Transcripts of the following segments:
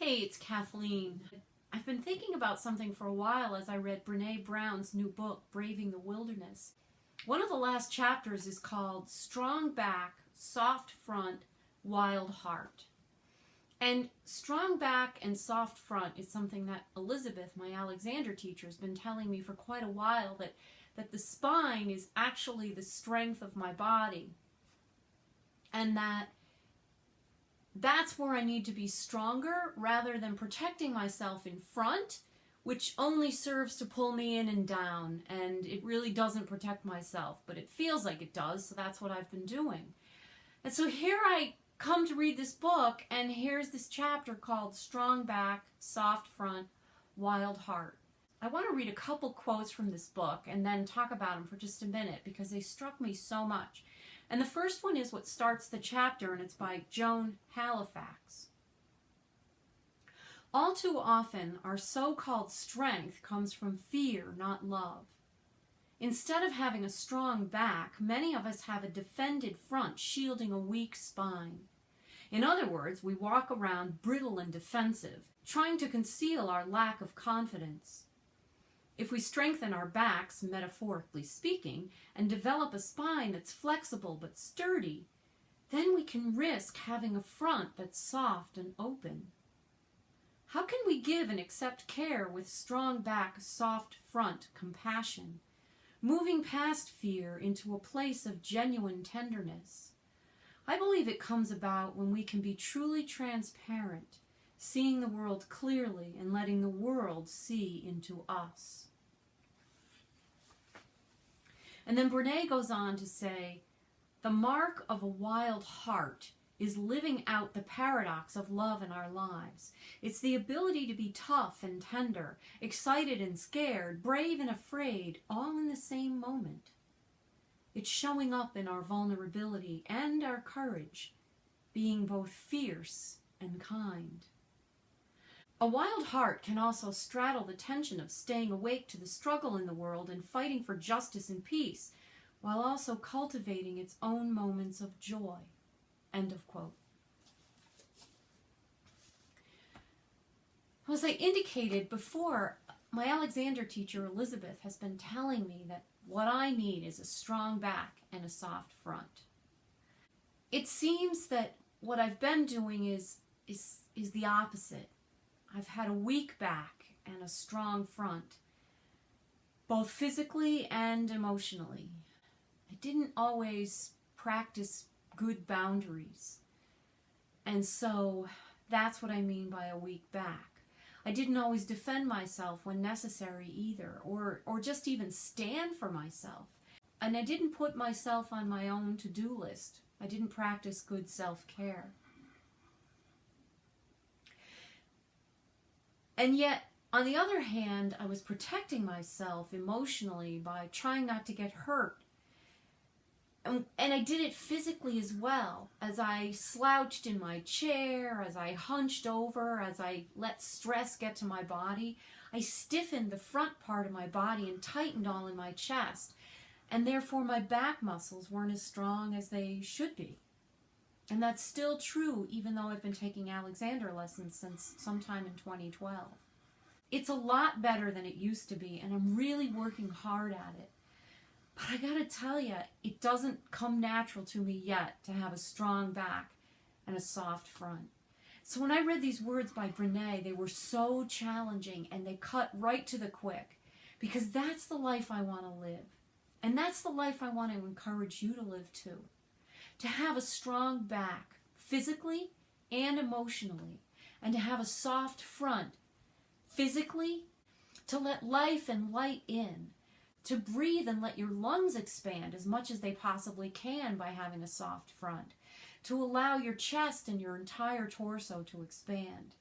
Hey, it's Kathleen. I've been thinking about something for a while as I read Brené Brown's new book, Braving the Wilderness. One of the last chapters is called Strong Back, Soft Front, Wild Heart. And strong back and soft front is something that Elizabeth, my Alexander teacher, has been telling me for quite a while, that the spine is actually the strength of my body. And that's where I need to be stronger rather than protecting myself in front, which only serves to pull me in and down, and it really doesn't protect myself, but it feels like it does, so that's what I've been doing. And so here I come to read this book, and here's this chapter called Strong Back, Soft Front, Wild Heart. I want to read a couple quotes from this book and then talk about them for just a minute because they struck me so much. And the first one is what starts the chapter, and it's by Joan Halifax. All too often, our so-called strength comes from fear, not love. Instead of having a strong back, many of us have a defended front shielding a weak spine. In other words, we walk around brittle and defensive, trying to conceal our lack of confidence. If we strengthen our backs, metaphorically speaking, and develop a spine that's flexible but sturdy, then we can risk having a front that's soft and open. How can we give and accept care with strong back, soft front compassion, moving past fear into a place of genuine tenderness? I believe it comes about when we can be truly transparent, seeing the world clearly and letting the world see into us. And then Brené goes on to say, the mark of a wild heart is living out the paradox of love in our lives. It's the ability to be tough and tender, excited and scared, brave and afraid, all in the same moment. It's showing up in our vulnerability and our courage, being both fierce and kind. A wild heart can also straddle the tension of staying awake to the struggle in the world and fighting for justice and peace, while also cultivating its own moments of joy. End of quote. As I indicated before, my Alexander teacher Elizabeth has been telling me that what I need is a strong back and a soft front. It seems that what I've been doing is the opposite. I've had a weak back and a strong front, both physically and emotionally. I didn't always practice good boundaries, and so that's what I mean by a weak back. I didn't always defend myself when necessary either, or just even stand for myself. And I didn't put myself on my own to-do list. I didn't practice good self-care. And yet, on the other hand, I was protecting myself emotionally by trying not to get hurt. And I did it physically as well, as I slouched in my chair, as I hunched over, as I let stress get to my body. I stiffened the front part of my body and tightened all in my chest, and therefore my back muscles weren't as strong as they should be. And that's still true, even though I've been taking Alexander lessons since sometime in 2012. It's a lot better than it used to be, and I'm really working hard at it. But I gotta tell you, it doesn't come natural to me yet to have a strong back and a soft front. So when I read these words by Brené, they were so challenging, and they cut right to the quick, because that's the life I want to live. And that's the life I want to encourage you to live too. To have a strong back, physically and emotionally, and to have a soft front, physically, to let life and light in, to breathe and let your lungs expand as much as they possibly can by having a soft front, to allow your chest and your entire torso to expand.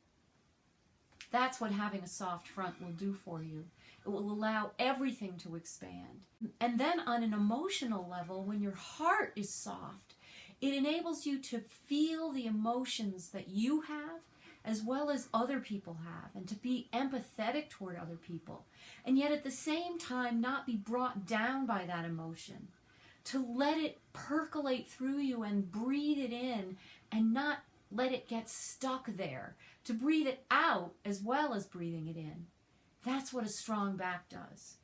That's what having a soft front will do for you. It will allow everything to expand. And then on an emotional level, when your heart is soft, it enables you to feel the emotions that you have as well as other people have, and to be empathetic toward other people, and yet at the same time not be brought down by that emotion, to let it percolate through you and breathe it in and not let it get stuck there, to breathe it out as well as breathing it in. That's what a strong back does.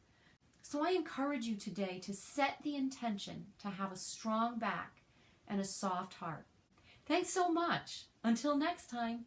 So I encourage you today to set the intention to have a strong back and a soft heart. Thanks so much. Until next time.